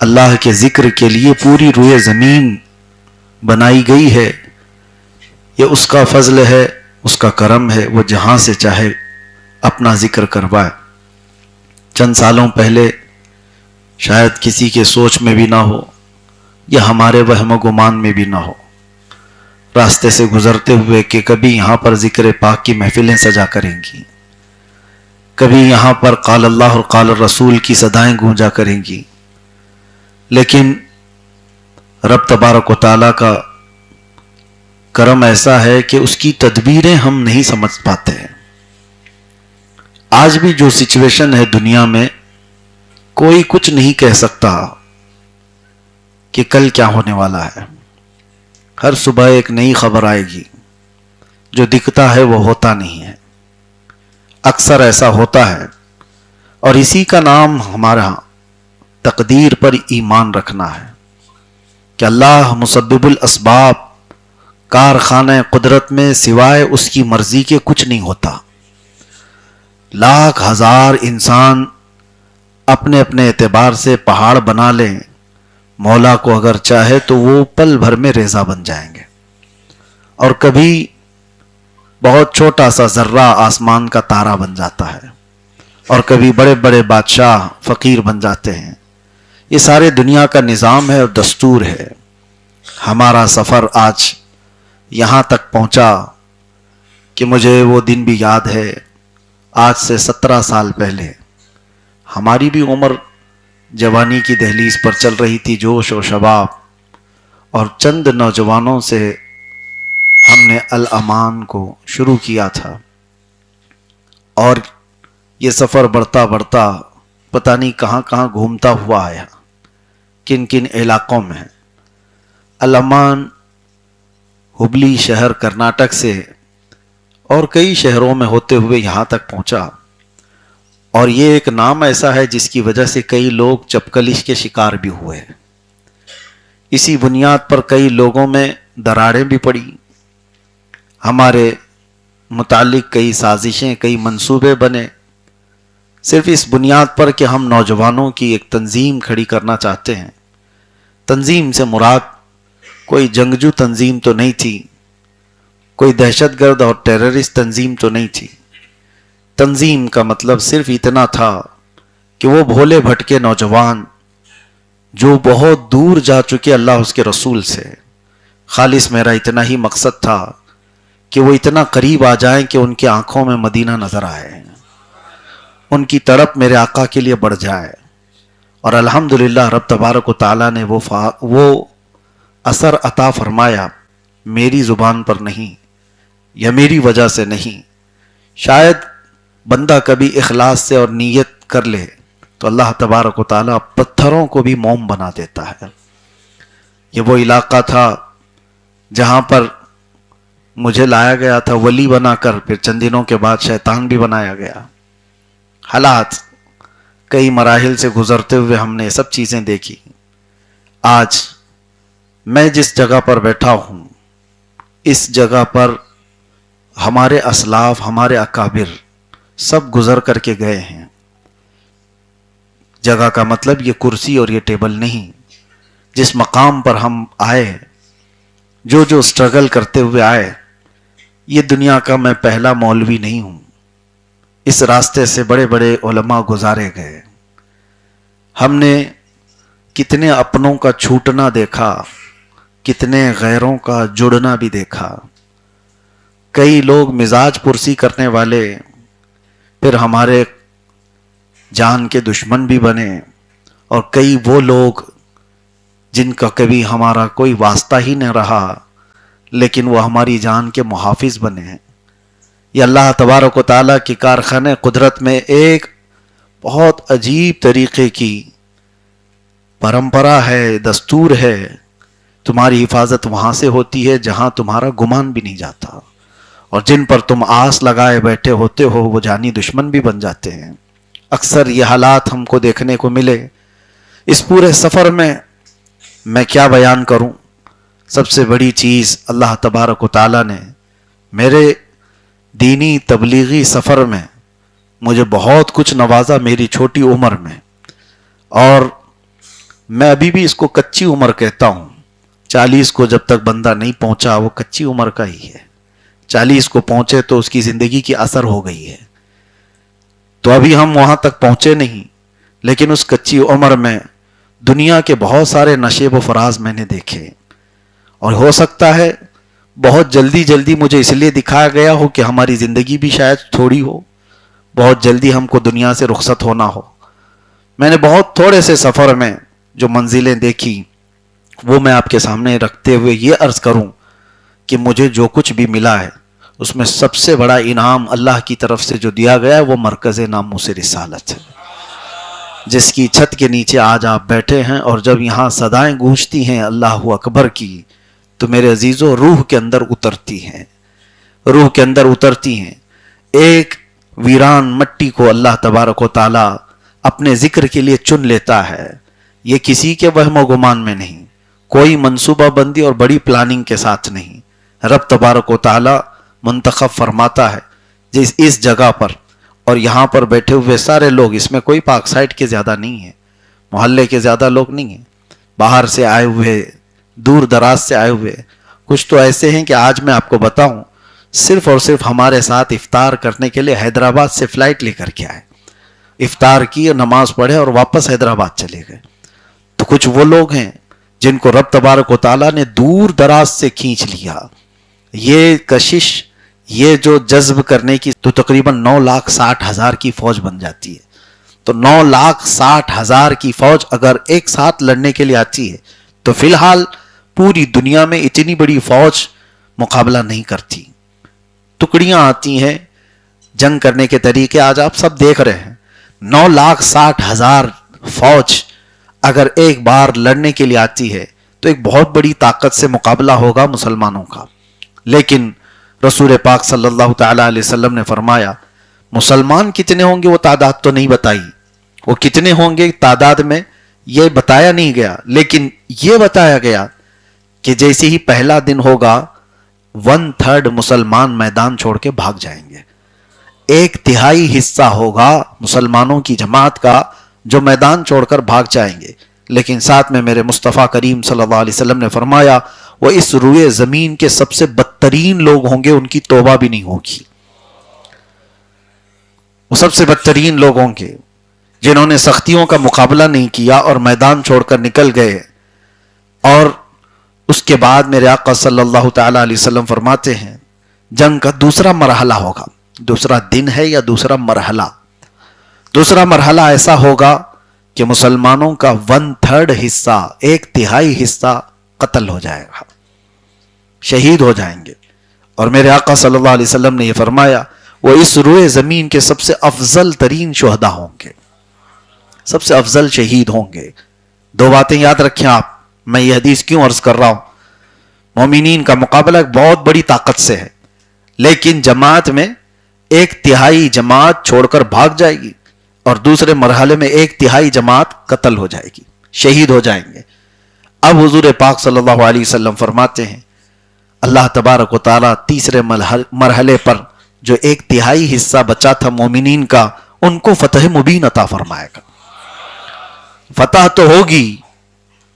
اللہ کے ذکر کے لیے پوری روئے زمین بنائی گئی ہے، یہ اس کا فضل ہے، اس کا کرم ہے، وہ جہاں سے چاہے اپنا ذکر کروائے۔ چند سالوں پہلے شاید کسی کے سوچ میں بھی نہ ہو یا ہمارے وہم و گمان میں بھی نہ ہو، راستے سے گزرتے ہوئے کہ کبھی یہاں پر ذکر پاک کی محفلیں سجا کریں گی، کبھی یہاں پر قال اللہ اور قال الرسول کی صدائیں گونجا کریں گی، لیکن رب تبارک و تعالیٰ کا کرم ایسا ہے کہ اس کی تدبیریں ہم نہیں سمجھ پاتے ہیں۔ آج بھی جو سچویشن ہے دنیا میں، کوئی کچھ نہیں کہہ سکتا کہ کل کیا ہونے والا ہے۔ ہر صبح ایک نئی خبر آئے گی، جو دکھتا ہے وہ ہوتا نہیں ہے، اکثر ایسا ہوتا ہے، اور اسی کا نام ہمارا تقدیر پر ایمان رکھنا ہے کہ اللہ مسبب الاسباب، کارخانہ قدرت میں سوائے اس کی مرضی کے کچھ نہیں ہوتا۔ لاکھ ہزار انسان اپنے اپنے اعتبار سے پہاڑ بنا لیں، مولا کو اگر چاہے تو وہ پل بھر میں ریزہ بن جائیں گے، اور کبھی بہت چھوٹا سا ذرہ آسمان کا تارا بن جاتا ہے، اور کبھی بڑے بڑے بادشاہ فقیر بن جاتے ہیں۔ یہ سارے دنیا کا نظام ہے اور دستور ہے۔ ہمارا سفر آج یہاں تک پہنچا کہ مجھے وہ دن بھی یاد ہے، آج سے 17 سال پہلے ہماری بھی عمر جوانی کی دہلیز پر چل رہی تھی، جوش و شباب، اور چند نوجوانوں سے ہم نے الامان کو شروع کیا تھا، اور یہ سفر بڑھتا بڑھتا پتہ نہیں کہاں کہاں گھومتا ہوا آیا، کن کن علاقوں میں۔ الامان ہبلی شہر کرناٹک سے اور کئی شہروں میں ہوتے ہوئے یہاں تک پہنچا، اور یہ ایک نام ایسا ہے جس کی وجہ سے کئی لوگ چپکلش کے شکار بھی ہوئے۔ اسی بنیاد پر کئی لوگوں میں دراڑیں بھی پڑی، ہمارے متعلق کئی سازشیں، کئی منصوبے بنے، صرف اس بنیاد پر کہ ہم نوجوانوں کی ایک تنظیم کھڑی کرنا چاہتے ہیں۔ تنظیم سے مراد کوئی جنگجو تنظیم تو نہیں تھی، کوئی دہشت گرد اور ٹیررسٹ تنظیم تو نہیں تھی۔ تنظیم کا مطلب صرف اتنا تھا کہ وہ بھولے بھٹکے نوجوان جو بہت دور جا چکے اللہ اس کے رسول سے، خالص میرا اتنا ہی مقصد تھا کہ وہ اتنا قریب آ جائیں کہ ان کی آنکھوں میں مدینہ نظر آئے، ان کی تڑپ میرے آقا کے لیے بڑھ جائے۔ اور الحمدللہ رب تبارک و تعالیٰ نے وہ اثر عطا فرمایا، میری زبان پر نہیں یا میری وجہ سے نہیں۔ شاید بندہ کبھی اخلاص سے اور نیت کر لے تو اللہ تبارک و تعالیٰ پتھروں کو بھی موم بنا دیتا ہے۔ یہ وہ علاقہ تھا جہاں پر مجھے لایا گیا تھا ولی بنا کر، پھر چند دنوں کے بعد شیطان بھی بنایا گیا۔ حالات کئی مراحل سے گزرتے ہوئے ہم نے سب چیزیں دیکھی۔ آج میں جس جگہ پر بیٹھا ہوں، اس جگہ پر ہمارے اسلاف، ہمارے اکابر سب گزر کر کے گئے ہیں۔ جگہ کا مطلب یہ کرسی اور یہ ٹیبل نہیں، جس مقام پر ہم آئے، جو سٹرگل کرتے ہوئے آئے، یہ دنیا کا میں پہلا مولوی نہیں ہوں۔ اس راستے سے بڑے بڑے علماء گزارے گئے۔ ہم نے کتنے اپنوں کا چھوٹنا دیکھا، کتنے غیروں کا جڑنا بھی دیکھا۔ کئی لوگ مزاج پرسی کرنے والے پھر ہمارے جان کے دشمن بھی بنے، اور کئی وہ لوگ جن کا کبھی ہمارا کوئی واسطہ ہی نہ رہا لیکن وہ ہماری جان کے محافظ بنے۔ یہ اللہ تبارک و تعالیٰ کی کارخانہ قدرت میں ایک بہت عجیب طریقے کی پرمپرا ہے، دستور ہے۔ تمہاری حفاظت وہاں سے ہوتی ہے جہاں تمہارا گمان بھی نہیں جاتا، اور جن پر تم آس لگائے بیٹھے ہوتے ہو وہ جانی دشمن بھی بن جاتے ہیں۔ اکثر یہ حالات ہم کو دیکھنے کو ملے۔ اس پورے سفر میں کیا بیان کروں؟ سب سے بڑی چیز اللہ تبارک و تعالیٰ نے میرے دینی تبلیغی سفر میں مجھے بہت کچھ نوازا میری چھوٹی عمر میں، اور میں ابھی بھی اس کو کچی عمر کہتا ہوں. 40 کو جب تک بندہ نہیں پہنچا وہ کچی عمر کا ہی ہے. 40 کو پہنچے تو اس کی زندگی کی اثر ہو گئی ہے. تو ابھی ہم وہاں تک پہنچے نہیں، لیکن اس کچی عمر میں دنیا کے بہت سارے نشیب و فراز میں نے دیکھے. اور ہو سکتا ہے بہت جلدی مجھے اس لیے دکھایا گیا ہو کہ ہماری زندگی بھی شاید تھوڑی ہو، بہت جلدی ہم کو دنیا سے رخصت ہونا ہو. میں نے بہت تھوڑے سے سفر میں جو منزلیں دیکھی وہ میں آپ کے سامنے رکھتے ہوئے یہ عرض کروں کہ مجھے جو کچھ بھی ملا ہے اس میں سب سے بڑا انعام اللہ کی طرف سے جو دیا گیا ہے وہ مرکز ناموس رسالت ہے، جس کی چھت کے نیچے آج آپ بیٹھے ہیں. اور جب یہاں صدائیں گونجتی ہیں اللہ اکبر کی تو میرے عزیزوں روح کے اندر اترتی ہیں، روح کے اندر اترتی ہیں. ایک ویران مٹی کو اللہ تبارک و تعالی اپنے ذکر کے لیے چن لیتا ہے. یہ کسی کے وہم و گمان میں نہیں، کوئی منصوبہ بندی اور بڑی پلاننگ کے ساتھ نہیں. رب تبارک و تعالی منتخب فرماتا ہے جس اس جگہ پر، اور یہاں پر بیٹھے ہوئے سارے لوگ، اس میں کوئی پاک سائٹ کے زیادہ نہیں ہیں، محلے کے زیادہ لوگ نہیں ہیں، باہر سے آئے ہوئے، دور دراز سے آئے ہوئے. کچھ تو ایسے ہیں کہ آج میں آپ کو بتاؤں صرف اور صرف ہمارے ساتھ افطار کرنے کے لیے حیدرآباد سے فلائٹ لے کر کے آئے، افطار کی اور نماز پڑھے اور واپس حیدرآباد چلے گئے. تو کچھ وہ لوگ ہیں جن کو رب تبارک و تعالیٰ نے دور دراز سے کھینچ لیا. یہ کشش، یہ جو جذب کرنے کی تو تقریباً 9,60,000 کی فوج بن جاتی ہے. تو 9,60,000 کی فوج اگر ایک ساتھ لڑنے کے لیے آتی ہے تو فی الحال پوری دنیا میں اتنی بڑی فوج مقابلہ نہیں کرتی. ٹکڑیاں آتی ہیں، جنگ کرنے کے طریقے آج آپ سب دیکھ رہے ہیں. 9,60,000 فوج اگر ایک بار لڑنے کے لیے آتی ہے تو ایک بہت بڑی طاقت سے مقابلہ ہوگا مسلمانوں کا. لیکن رسول پاک صلی اللہ تعالی علیہ وسلم نے فرمایا مسلمان کتنے ہوں گے وہ تعداد تو نہیں بتائی، وہ کتنے ہوں گے تعداد میں یہ بتایا نہیں گیا، لیکن یہ بتایا گیا کہ جیسے ہی پہلا دن ہوگا 1/3 مسلمان میدان چھوڑ کے بھاگ جائیں گے. 1/3 حصہ ہوگا مسلمانوں کی جماعت کا جو میدان چھوڑ کر بھاگ جائیں گے. لیکن ساتھ میں میرے مصطفیٰ کریم صلی اللہ علیہ وسلم نے فرمایا وہ اس روئے زمین کے سب سے بدترین لوگ ہوں گے، ان کی توبہ بھی نہیں ہوگی. وہ سب سے بدترین لوگ ہوں گے جنہوں نے سختیوں کا مقابلہ نہیں کیا اور میدان چھوڑ کر نکل گئے. اور اس کے بعد میرے آقا صلی اللہ تعالی علیہ وسلم فرماتے ہیں جنگ کا دوسرا مرحلہ ہوگا. دوسرا دن ہے یا دوسرا مرحلہ؟ دوسرا مرحلہ ایسا ہوگا کہ مسلمانوں کا 1/3 حصہ، 1/3 حصہ قتل ہو جائے گا، شہید ہو جائیں گے. اور میرے آقا صلی اللہ علیہ وسلم نے یہ فرمایا وہ اس روئے زمین کے سب سے افضل ترین شہداء ہوں گے، سب سے افضل شہید ہوں گے. دو باتیں یاد رکھیں آپ. میں یہ حدیث کیوں عرض کر رہا ہوں؟ مومنین کا مقابلہ ایک بہت بڑی طاقت سے ہے، لیکن جماعت میں 1/3 جماعت چھوڑ کر بھاگ جائے گی اور دوسرے مرحلے میں 1/3 جماعت قتل ہو جائے گی، شہید ہو جائیں گے. اب حضور پاک صلی اللہ علیہ وسلم فرماتے ہیں اللہ تبارک و تعالیٰ تیسرے مرحلے پر جو 1/3 حصہ بچا تھا مومنین کا ان کو فتح مبین عطا فرمائے گا. فتح تو ہوگی.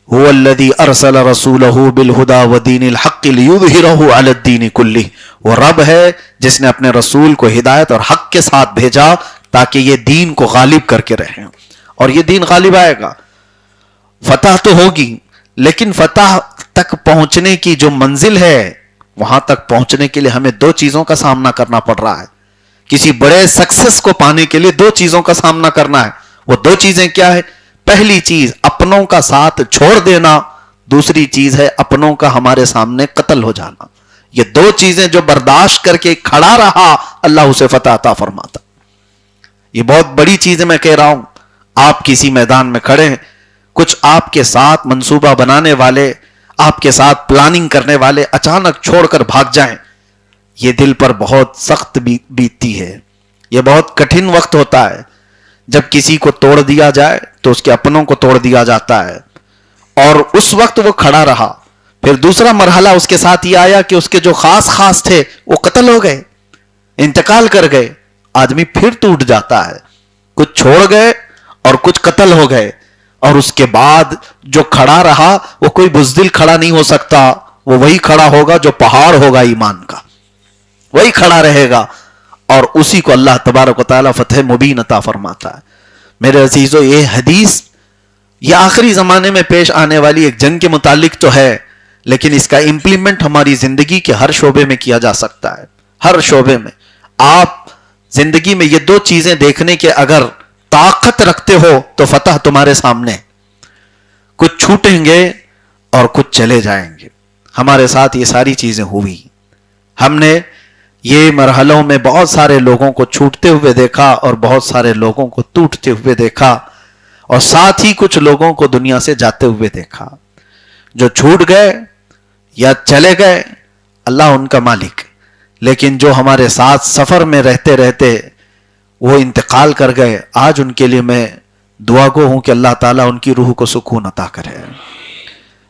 هو الذی ارسل رسولہ بالہدی ودین الحق لیظہرہ علی الدین کلہ. وہ رب ہے جس نے اپنے رسول کو ہدایت اور حق کے ساتھ بھیجا تاکہ یہ دین کو غالب کر کے رہیں، اور یہ دین غالب آئے گا. فتح تو ہوگی، لیکن فتح تک پہنچنے کی جو منزل ہے وہاں تک پہنچنے کے لیے ہمیں 2 چیزوں کا سامنا کرنا پڑ رہا ہے. کسی بڑے سکسس کو پانے کے لیے 2 چیزوں کا سامنا کرنا ہے. وہ 2 چیزیں کیا ہے؟ پہلی چیز اپنوں کا ساتھ چھوڑ دینا، دوسری چیز ہے اپنوں کا ہمارے سامنے قتل ہو جانا. یہ 2 چیزیں جو برداشت کر کے کھڑا رہا اللہ اسے فتح عطا فرماتا. یہ بہت بڑی چیز میں کہہ رہا ہوں. آپ کسی میدان میں کھڑے ہیں، کچھ آپ کے ساتھ منصوبہ بنانے والے، آپ کے ساتھ پلاننگ کرنے والے اچانک چھوڑ کر بھاگ جائیں، یہ دل پر بہت سخت بیتتی ہے. یہ بہت کٹھن وقت ہوتا ہے جب کسی کو توڑ دیا جائے تو اس کے اپنوں کو توڑ دیا جاتا ہے، اور اس وقت وہ کھڑا رہا. پھر دوسرا مرحلہ اس کے ساتھ یہ آیا کہ اس کے جو خاص تھے وہ قتل ہو گئے، انتقال کر گئے. آدمی پھر ٹوٹ جاتا ہے. کچھ چھوڑ گئے اور کچھ قتل ہو گئے، اور اس کے بعد جو کھڑا رہا وہ کوئی بزدل کھڑا نہیں ہو سکتا، وہ وہی کھڑا ہوگا جو پہاڑ ہوگا ایمان کا، وہی کھڑا رہے گا، اور اسی کو اللہ تبارک و تعالیٰ فتح مبین عطا فرماتا ہے۔ میرے عزیزو، یہ حدیث یہ آخری زمانے میں پیش آنے والی ایک جنگ کے متعلق تو ہے، لیکن اس کا امپلیمنٹ ہماری زندگی کے ہر شعبے میں کیا جا سکتا ہے، ہر شعبے میں۔ آپ زندگی میں یہ دو چیزیں دیکھنے کے اگر طاقت رکھتے ہو تو فتح تمہارے سامنے، کچھ چھوٹیں گے اور کچھ چلے جائیں گے۔ ہمارے ساتھ یہ ساری چیزیں ہوئی، ہم نے یہ مرحلوں میں بہت سارے لوگوں کو چھوٹتے ہوئے دیکھا اور بہت سارے لوگوں کو ٹوٹتے ہوئے دیکھا، اور ساتھ ہی کچھ لوگوں کو دنیا سے جاتے ہوئے دیکھا۔ جو چھوٹ گئے یا چلے گئے اللہ ان کا مالک، لیکن جو ہمارے ساتھ سفر میں رہتے رہتے وہ انتقال کر گئے، آج ان کے لیے میں دعا گو ہوں کہ اللہ تعالیٰ ان کی روح کو سکون عطا کرے۔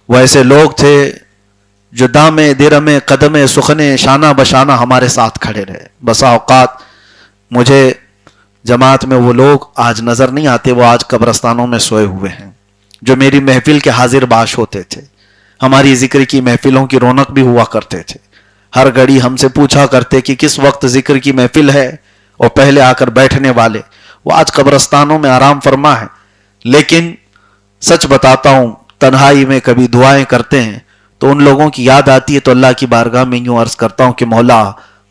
وہ ایسے لوگ تھے جو دامے درمے قدمے سخنے شانہ بشانہ ہمارے ساتھ کھڑے رہے۔ بسا اوقات مجھے جماعت میں وہ لوگ آج نظر نہیں آتے، وہ آج قبرستانوں میں سوئے ہوئے ہیں، جو میری محفل کے حاضر باش ہوتے تھے، ہماری ذکر کی محفلوں کی رونق بھی ہوا کرتے تھے۔ ہر گھڑی ہم سے پوچھا کرتے کہ کس وقت ذکر کی محفل ہے، اور پہلے آ کر بیٹھنے والے وہ آج قبرستانوں میں آرام فرما ہے۔ لیکن سچ بتاتا ہوں، تنہائی میں کبھی دعائیں کرتے ہیں تو ان لوگوں کی یاد آتی ہے، تو اللہ کی بارگاہ میں یوں عرض کرتا ہوں کہ مولا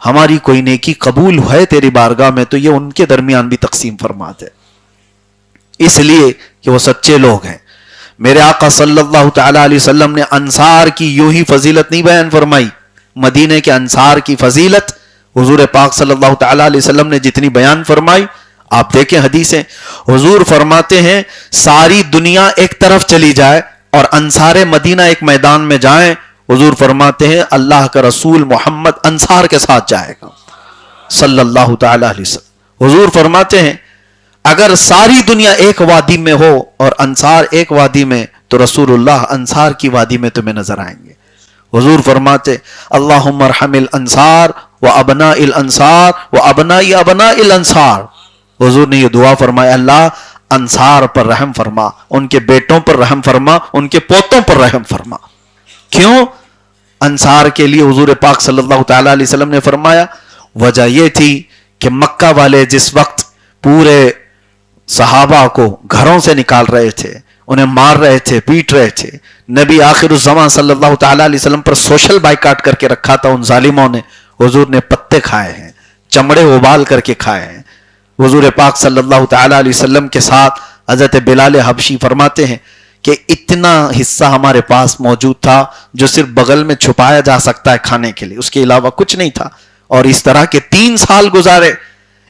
ہماری کوئی نیکی قبول ہے تیری بارگاہ میں تو یہ ان کے درمیان بھی تقسیم فرما دے، اس لیے کہ وہ سچے لوگ ہیں۔ میرے آقا صلی اللہ تعالی علیہ وسلم نے انصار کی یوں ہی فضیلت نہیں بیان فرمائی، مدینے کے انصار کی فضیلت حضور پاک صلی اللہ تعالی علیہ وسلم نے جتنی بیان فرمائی، آپ دیکھیں حدیثیں، حضور فرماتے ہیں ساری دنیا ایک طرف چلی جائے اور انصار مدینہ ایک میدان میں جائیں، حضور فرماتے ہیں اللہ کا رسول محمد انصار کے ساتھ جائے گا صلی اللہ تعالی علیہ وسلم۔ حضور فرماتے ہیں اگر ساری دنیا ایک وادی میں ہو اور انصار ایک وادی میں تو رسول اللہ انصار کی وادی میں تمہیں نظر آئیں گے۔ حضور فرماتے اللہم ارحم الانصار و ابناء الانصار و ابناء ابناء الانصار۔ حضور نے یہ دعا فرمایا اللہ انصار پر رحم فرما، ان کے بیٹوں پر رحم فرما، ان کے پوتوں پر رحم فرما۔ کیوں؟ انصار کے لیے حضور پاک صلی اللہ تعالی علیہ وسلم نے فرمایا وجہ یہ تھی کہ مکہ والے جس وقت پورے صحابہ کو گھروں سے نکال رہے تھے، انہیں مار رہے تھے، پیٹ رہے تھے، نبی آخر الزمان صلی اللہ تعالی علیہ وسلم پر سوشل بائیکاٹ کر کے رکھا تھا ان ظالموں نے، حضور نے پتے کھائے ہیں، چمڑے ابال کر کے کھائے ہیں۔ حضور پاک صلی اللہ تعالی علیہ وسلم کے ساتھ حضرت بلال حبشی فرماتے ہیں کہ اتنا حصہ ہمارے پاس موجود تھا جو صرف بغل میں چھپایا جا سکتا ہے کھانے کے لیے، اس کے علاوہ کچھ نہیں تھا، اور اس طرح کے 3 سال گزارے۔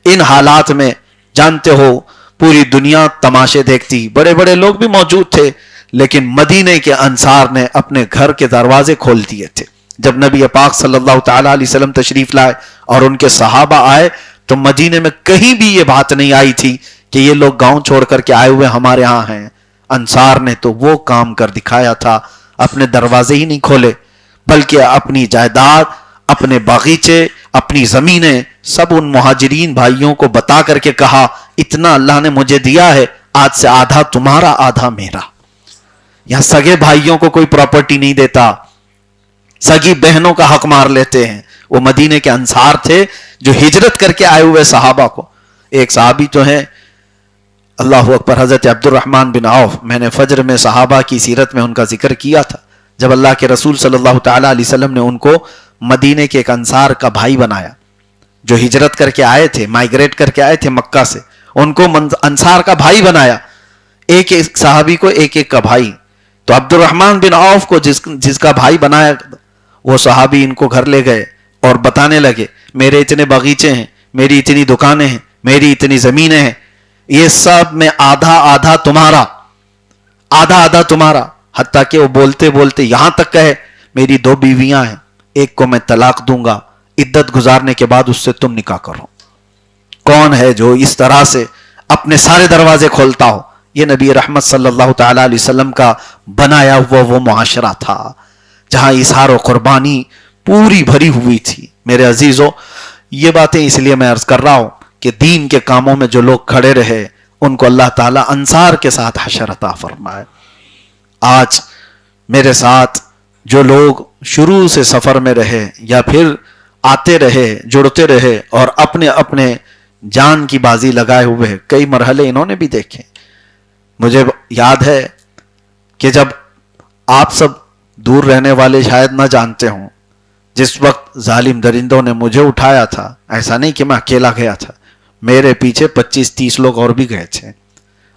ان حالات میں جانتے ہو پوری دنیا تماشے دیکھتی، بڑے بڑے لوگ بھی موجود تھے، لیکن مدینے کے انصار نے اپنے گھر کے دروازے کھول دیے تھے۔ جب نبی پاک صلی اللہ تعالی علیہ وسلم تشریف لائے اور ان کے صحابہ آئے تو مدینے میں کہیں بھی یہ بات نہیں آئی تھی کہ یہ لوگ گاؤں چھوڑ کر کے آئے ہوئے ہمارے ہاں ہیں۔ انصار نے تو وہ کام کر دکھایا تھا، اپنے دروازے ہی نہیں کھولے، بلکہ اپنی جائیداد، اپنے باغیچے، اپنی زمینیں سب ان مہاجرین بھائیوں کو بتا کر کے کہا اتنا اللہ نے مجھے دیا ہے، آج سے آدھا تمہارا آدھا میرا۔ یہاں سگے بھائیوں کو کوئی پراپرٹی نہیں دیتا، سگی بہنوں کا حق مار لیتے ہیں۔ وہ مدینے کے انصار تھے جو ہجرت کر کے آئے ہوئے صحابہ کو، ایک صحابی تو ہیں اللہ اکبر حضرت عبد الرحمن بن عوف، میں نے فجر میں صحابہ کی سیرت میں ان کا ذکر کیا تھا، جب اللہ کے رسول صلی اللہ تعالی علیہ وسلم نے ان کو مدینے کے ایک انصار کا بھائی بنایا، جو ہجرت کر کے آئے تھے، مائگریٹ کر کے آئے تھے مکہ سے، ان کو انصار کا بھائی بنایا، ایک ایک صحابی کو ایک ایک کا بھائی۔ تو عبد الرحمن بن عوف کو جس کا بھائی بنایا، وہ صحابی ان کو گھر لے گئے اور بتانے لگے میرے اتنے باغیچے ہیں، میری اتنی دکانیں ہیں، میری اتنی زمینیں ہیں، یہ سب میں آدھا آدھا تمہارا، آدھا آدھا تمہارا۔ حتیٰ کہ وہ بولتے بولتے یہاں تک کہے میری 2 بیویاں ہیں، ایک کو میں طلاق دوں گا، عدت گزارنے کے بعد اس سے تم نکاح کرو۔ کون ہے جو اس طرح سے اپنے سارے دروازے کھولتا ہو؟ یہ نبی رحمت صلی اللہ تعالی علیہ وسلم کا بنایا ہوا وہ معاشرہ تھا جہاں اظہار و قربانی پوری بھری ہوئی تھی۔ میرے عزیزو، یہ باتیں اس لیے میں عرض کر رہا ہوں کہ دین کے کاموں میں جو لوگ کھڑے رہے ان کو اللہ تعالیٰ انصار کے ساتھ حشر عطا فرمائے۔ آج میرے ساتھ جو لوگ شروع سے سفر میں رہے یا پھر آتے رہے جڑتے رہے اور اپنے اپنے جان کی بازی لگائے ہوئے کئی مرحلے انہوں نے بھی دیکھے۔ مجھے یاد ہے کہ جب آپ سب دور رہنے والے شاید نہ جانتے ہوں، جس وقت ظالم درندوں نے مجھے اٹھایا تھا، ایسا نہیں کہ میں اکیلا گیا تھا، میرے پیچھے 25-30 لوگ اور بھی گئے تھے،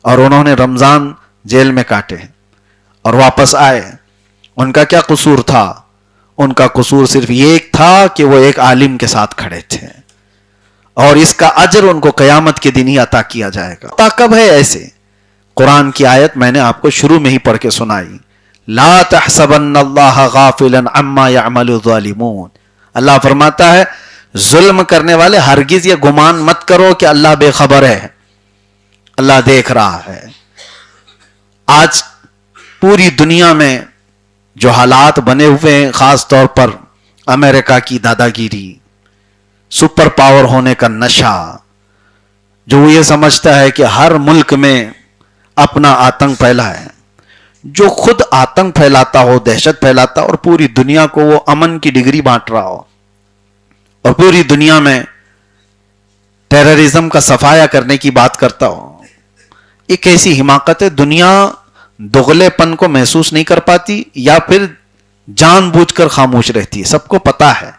اور انہوں نے رمضان جیل میں کاٹے اور واپس آئے۔ ان کا کیا قصور تھا؟ ان کا قصور صرف یہ ایک تھا کہ وہ ایک عالم کے ساتھ کھڑے تھے، اور اس کا اجر ان کو قیامت کے دن ہی عطا کیا جائے گا۔ عطا کب ہے ایسے؟ قرآن کی آیت میں نے آپ کو شروع میں ہی پڑھ کے سنائی، لا تحسبن اللہ غافلا عما يعمل الظالمون۔ اللہ فرماتا ہے ظلم کرنے والے ہرگز یہ گمان مت کرو کہ اللہ بے خبر ہے، اللہ دیکھ رہا ہے۔ آج پوری دنیا میں جو حالات بنے ہوئے ہیں، خاص طور پر امریکہ کی دادا گیری، سپر پاور ہونے کا نشہ، جو وہ یہ سمجھتا ہے کہ ہر ملک میں اپنا آتنک پھیلا ہے، جو خود آتنک پھیلاتا ہو، دہشت پھیلاتا ہو، اور پوری دنیا کو وہ امن کی ڈگری بانٹ رہا ہو، اور پوری دنیا میں ٹیررزم کا صفایا کرنے کی بات کرتا ہو۔ ایک ایسی حماقت ہے، دنیا دغلے پن کو محسوس نہیں کر پاتی یا پھر جان بوجھ کر خاموش رہتی ہے۔ سب کو پتا ہے،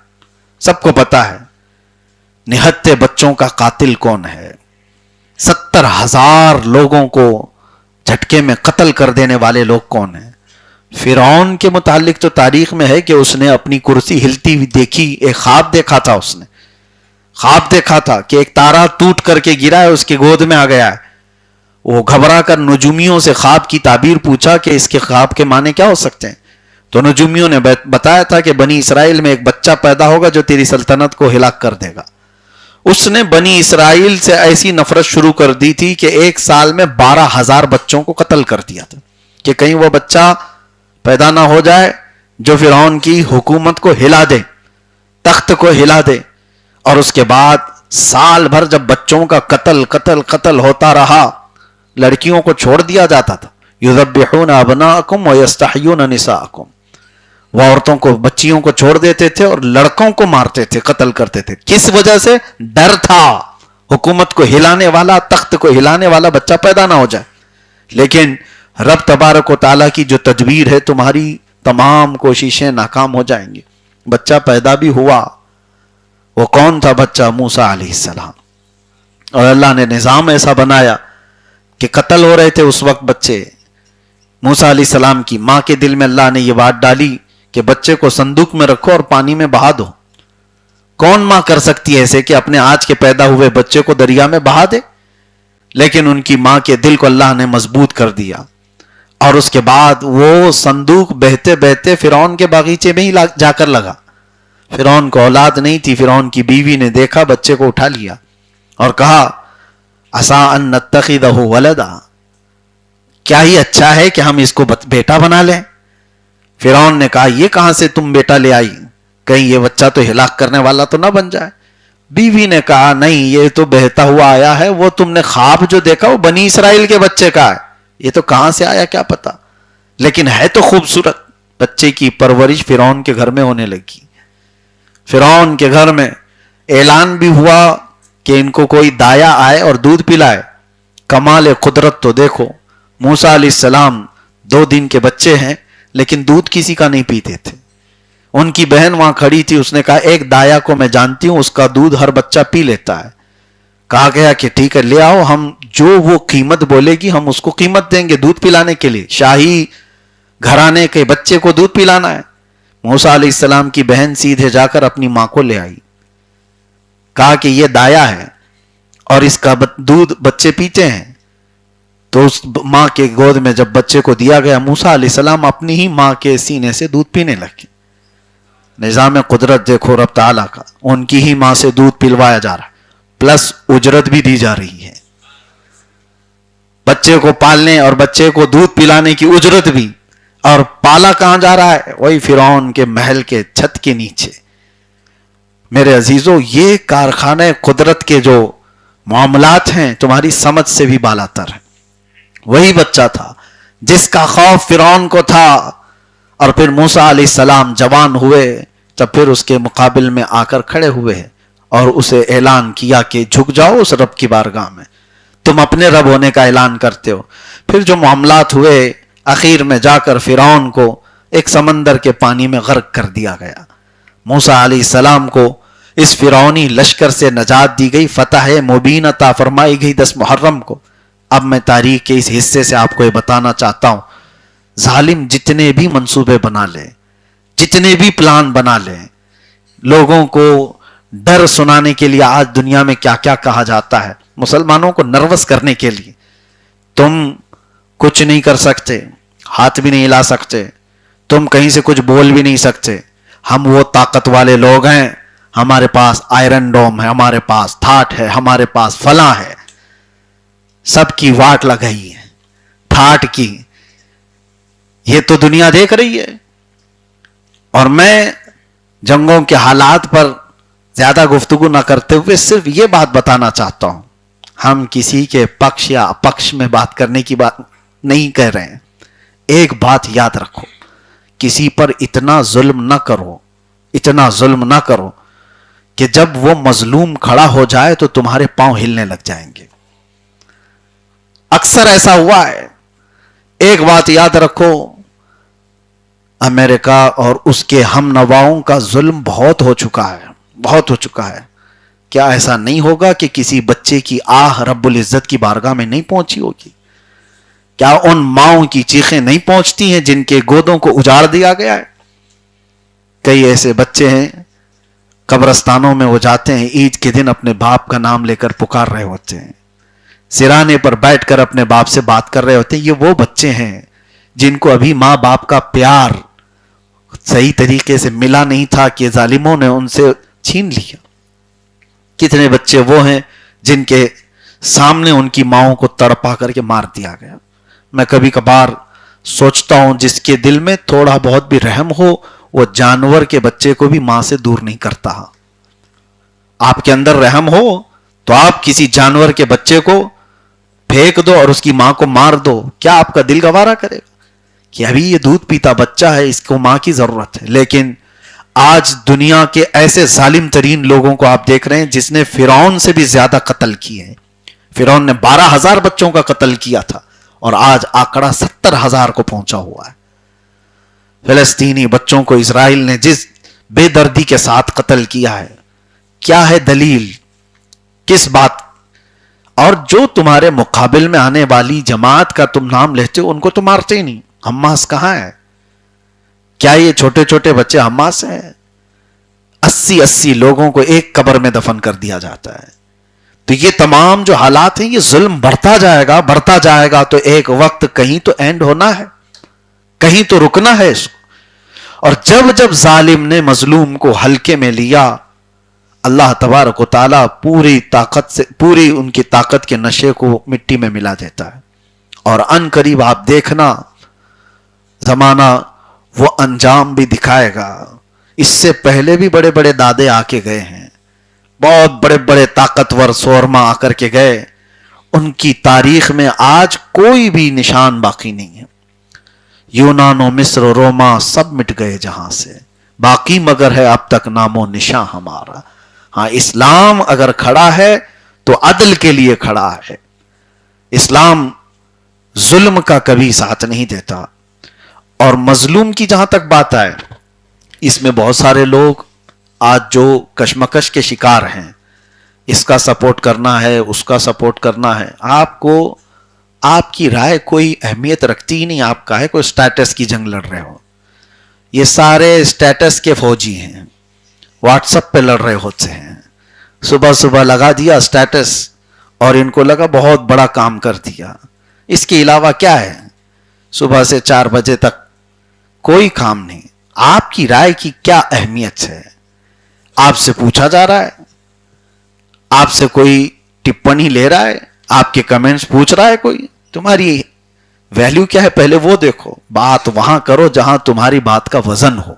سب کو پتا ہے نہتے بچوں کا قاتل کون ہے، 70,000 لوگوں کو جھٹکے میں قتل کر دینے والے لوگ کون ہیں۔ فرعون کے متعلق تو تاریخ میں ہے کہ اس نے اپنی کرسی ہلتی ہوئی دیکھی، ایک خواب دیکھا تھا، اس نے خواب دیکھا تھا کہ ایک تارا ٹوٹ کر کے گرا ہے، اس کی گود میں آ گیا ہے۔ وہ گھبرا کر نجومیوں سے خواب کی تعبیر پوچھا کہ اس کے خواب کے معنی کیا ہو سکتے ہیں، تو نجومیوں نے بتایا تھا کہ بنی اسرائیل میں ایک بچہ پیدا ہوگا جو تیری سلطنت کو ہلاک کر دے گا۔ اس نے بنی اسرائیل سے ایسی نفرت شروع کر دی تھی کہ ایک سال میں 12,000 بچوں کو قتل کر دیا تھا کہ کہیں وہ بچہ پیدا نہ ہو جائے جو فرعون کی حکومت کو ہلا دے، تخت کو ہلا دے۔ اور اس کے بعد سال بھر جب بچوں کا قتل ہوتا رہا، لڑکیوں کو چھوڑ دیا جاتا تھا، یذبحون ابناءکم ویستحیون نساءکم، وہ عورتوں کو، بچیوں کو چھوڑ دیتے تھے اور لڑکوں کو مارتے تھے، قتل کرتے تھے۔ کس وجہ سے؟ ڈر تھا حکومت کو ہلانے والا، تخت کو ہلانے والا بچہ پیدا نہ ہو جائے۔ لیکن رب تبارک و تعالیٰ کی جو تدبیر ہے، تمہاری تمام کوششیں ناکام ہو جائیں گی۔ بچہ پیدا بھی ہوا، وہ کون تھا بچہ؟ موسیٰ علیہ السلام۔ اور اللہ نے نظام ایسا بنایا کہ قتل ہو رہے تھے اس وقت بچے۔ موسیٰ علیہ السلام کی ماں کے دل میں اللہ نے یہ بات ڈالی کہ بچے کو صندوق میں رکھو اور پانی میں بہا دو۔ کون ماں کر سکتی ہے ایسے کہ اپنے آج کے پیدا ہوئے بچے کو دریا میں بہا دے؟ لیکن ان کی ماں کے دل کو اللہ نے مضبوط کر دیا، اور اس کے بعد وہ صندوق بہتے بہتے فرعون کے باغیچے میں ہی جا کر لگا۔ فرعون کو اولاد نہیں تھی، فرعون کی بیوی نے دیکھا، بچے کو اٹھا لیا اور کہا عسیٰ ان نتخذہ ولدا، کیا ہی اچھا ہے کہ ہم اس کو بیٹا بنا لیں۔ فرعون نے کہا یہ کہاں سے تم بیٹا لے آئی، کہیں یہ بچہ تو ہلاک کرنے والا تو نہ بن جائے۔ بیوی نے کہا نہیں، یہ تو بہتا ہوا آیا ہے، وہ تم نے خواب جو دیکھا وہ بنی اسرائیل کے بچے کا ہے، یہ تو کہاں سے آیا کیا پتا، لیکن ہے تو خوبصورت۔ بچے کی پرورش فرعون کے گھر میں ہونے لگی۔ فرعون کے گھر میں اعلان بھی ہوا کہ ان کو کوئی دایا آئے اور دودھ پلائے۔ کمال قدرت تو دیکھو، موسیٰ علیہ السلام 2 دن کے بچے ہیں لیکن دودھ کسی کا نہیں پیتے تھے۔ ان کی بہن وہاں کھڑی تھی، اس نے کہا ایک دایا کو میں جانتی ہوں، اس کا دودھ ہر بچہ پی لیتا ہے۔ کہا گیا کہ ٹھیک ہے لے آؤ، ہم جو وہ قیمت بولے گی ہم اس کو قیمت دیں گے دودھ پلانے کے لیے، شاہی گھرانے کے بچے کو دودھ پلانا ہے۔ موسیٰ علیہ السلام کی بہن سیدھے جا کر اپنی ماں کو لے آئی، کہا کہ یہ دایا ہے اور اس کا دودھ بچے پیتے ہیں۔ تو اس ماں کے گود میں جب بچے کو دیا گیا، موسیٰ علیہ السلام اپنی ہی ماں کے سینے سے دودھ پینے لگے۔ نظام قدرت دیکھو رب تعالیٰ کا، ان کی ہی ماں سے دودھ پلوایا جا رہا ہے، پلس اجرت بھی دی جا رہی ہے، بچے کو پالنے اور بچے کو دودھ پلانے کی اجرت بھی۔ اور پالا کہاں جا رہا ہے؟ وہی فرعون کے محل کے چھت کے نیچے۔ میرے عزیزو، یہ کارخانے قدرت کے جو معاملات ہیں تمہاری سمجھ سے بھی بالاتر ہیں. وہی بچہ تھا جس کا خوف فرعون کو تھا، اور پھر موسیٰ علیہ السلام جوان ہوئے تب پھر اس کے مقابل میں آ کر کھڑے ہوئے اور اسے اعلان کیا کہ جھک جاؤ اس رب کی بارگاہ میں، تم اپنے رب ہونے کا اعلان کرتے ہو. پھر جو معاملات ہوئے اخیر میں جا کر فرعون کو ایک سمندر کے پانی میں غرق کر دیا گیا. موسیٰ علیہ السلام کو اس فرعونی لشکر سے نجات دی گئی، فتح مبین عطا فرمائی گئی 10 محرم کو. اب میں تاریخ کے اس حصے سے آپ کو یہ بتانا چاہتا ہوں، ظالم جتنے بھی منصوبے بنا لے، جتنے بھی پلان بنا لے، لوگوں کو ڈر سنانے کے لیے آج دنیا میں کیا کیا کہا جاتا ہے مسلمانوں کو نروس کرنے کے لیے، تم کچھ نہیں کر سکتے، ہاتھ بھی نہیں ہلا سکتے، تم کہیں سے کچھ بول بھی نہیں سکتے، ہم وہ طاقت والے لوگ ہیں، ہمارے پاس آئرن ڈوم ہے، ہمارے پاس تھاٹ ہے، ہمارے پاس فلاں ہے. سب کی واٹ لگائی ہے تھاٹ کی، یہ تو دنیا دیکھ رہی ہے. اور میں جنگوں کے حالات پر زیادہ گفتگو نہ کرتے ہوئے صرف یہ بات بتانا چاہتا ہوں، ہم کسی کے پکش یا اپکش میں بات کرنے کی بات نہیں کہہ رہے ہیں. ایک بات یاد رکھو، کسی پر اتنا ظلم نہ کرو، اتنا ظلم نہ کرو کہ جب وہ مظلوم کھڑا ہو جائے تو تمہارے پاؤں ہلنے لگ جائیں گے. اکثر ایسا ہوا ہے. ایک بات یاد رکھو، امریکہ اور اس کے ہم نواؤں کا ظلم بہت ہو چکا ہے، بہت ہو چکا ہے. کیا ایسا نہیں ہوگا کہ کسی بچے کی آہ رب العزت کی بارگاہ میں نہیں پہنچی ہوگی؟ کیا ان ماؤں کی چیخیں نہیں پہنچتی ہیں جن کے گودوں کو اجاڑ دیا گیا ہے؟ کئی ایسے بچے ہیں قبرستانوں میں وہ جاتے ہیں، عید کے دن اپنے باپ کا نام لے کر پکار رہے ہوتے ہیں، سرانے پر بیٹھ کر اپنے باپ سے بات کر رہے ہوتے ہیں. یہ وہ بچے ہیں جن کو ابھی ماں باپ کا پیار صحیح طریقے سے ملا نہیں تھا کہ ظالموں نے ان سے چھین لیا. کتنے بچے وہ ہیں جن کے سامنے ان کی ماؤں کو تڑپا کر کے مار دیا گیا. میں کبھی کبھار سوچتا ہوں جس کے دل میں تھوڑا بہت بھی رحم ہو وہ جانور کے بچے کو بھی ماں سے دور نہیں کرتا. آپ کے اندر رحم ہو تو آپ کسی جانور کے بچے کو پھینک دو اور اس کی ماں کو مار دو، کیا آپ کا دل گوارا کرے گا کہ ابھی یہ دودھ پیتا بچہ ہے، اس کو ماں کی ضرورت ہے؟ لیکن آج دنیا کے ایسے ظالم ترین لوگوں کو آپ دیکھ رہے ہیں جس نے فرعون سے بھی زیادہ قتل کیے ہیں. فرعون نے 12,000 بچوں کا قتل کیا تھا اور آج آنکڑا 70,000 کو پہنچا ہوا ہے. فلسطینی بچوں کو اسرائیل نے جس بے دردی کے ساتھ قتل کیا ہے، کیا ہے دلیل؟ کس بات؟ اور جو تمہارے مقابل میں آنے والی جماعت کا تم نام لیتے ہو ان کو تو مارتے ہی نہیں. حماس کہاں ہے؟ کیا یہ چھوٹے چھوٹے بچے حماس ہیں؟ 80 لوگوں کو ایک قبر میں دفن کر دیا جاتا ہے. تو یہ تمام جو حالات ہیں، یہ ظلم بڑھتا جائے گا، بڑھتا جائے گا. تو ایک وقت کہیں تو اینڈ ہونا ہے، کہیں تو رکنا ہے اس کو. اور جب جب ظالم نے مظلوم کو ہلکے میں لیا، اللہ تبارک و تعالیٰ پوری طاقت سے، پوری ان کی طاقت کے نشے کو مٹی میں ملا دیتا ہے. اور ان قریب آپ دیکھنا زمانہ وہ انجام بھی دکھائے گا. اس سے پہلے بھی بڑے بڑے دادے آ کے گئے ہیں، بہت بڑے بڑے طاقتور سورما آ کر کے گئے. ان کی تاریخ میں آج کوئی بھی نشان باقی نہیں ہے. یونان و مصر و روما سب مٹ گئے جہاں سے، باقی مگر ہے اب تک نام و نشان ہمارا. ہاں، اسلام اگر کھڑا ہے تو عدل کے لیے کھڑا ہے. اسلام ظلم کا کبھی ساتھ نہیں دیتا. اور مظلوم کی جہاں تک بات آئے، اس میں بہت سارے لوگ آج جو کشمکش کے شکار ہیں، اس کا سپورٹ کرنا ہے، اس کا سپورٹ کرنا ہے، آپ کو آپ کی رائے کوئی اہمیت رکھتی ہی نہیں. آپ کا ہے کوئی سٹیٹس کی جنگ لڑ رہے ہو. یہ سارے سٹیٹس کے فوجی ہیں، واٹس ایپ پہ لڑ رہے ہوتے ہیں. صبح صبح لگا دیا سٹیٹس اور ان کو لگا بہت بڑا کام کر دیا. اس کے علاوہ کیا ہے؟ صبح سے 4 بجے تک کوئی کام نہیں. آپ کی رائے کی کیا اہمیت ہے؟ آپ سے پوچھا جا رہا ہے؟ آپ سے کوئی ٹپنی لے رہا ہے؟ آپ کے کمنٹس پوچھ رہا ہے کوئی؟ تمہاری ویلیو کیا ہے پہلے وہ دیکھو. بات وہاں کرو جہاں تمہاری بات کا وزن ہو.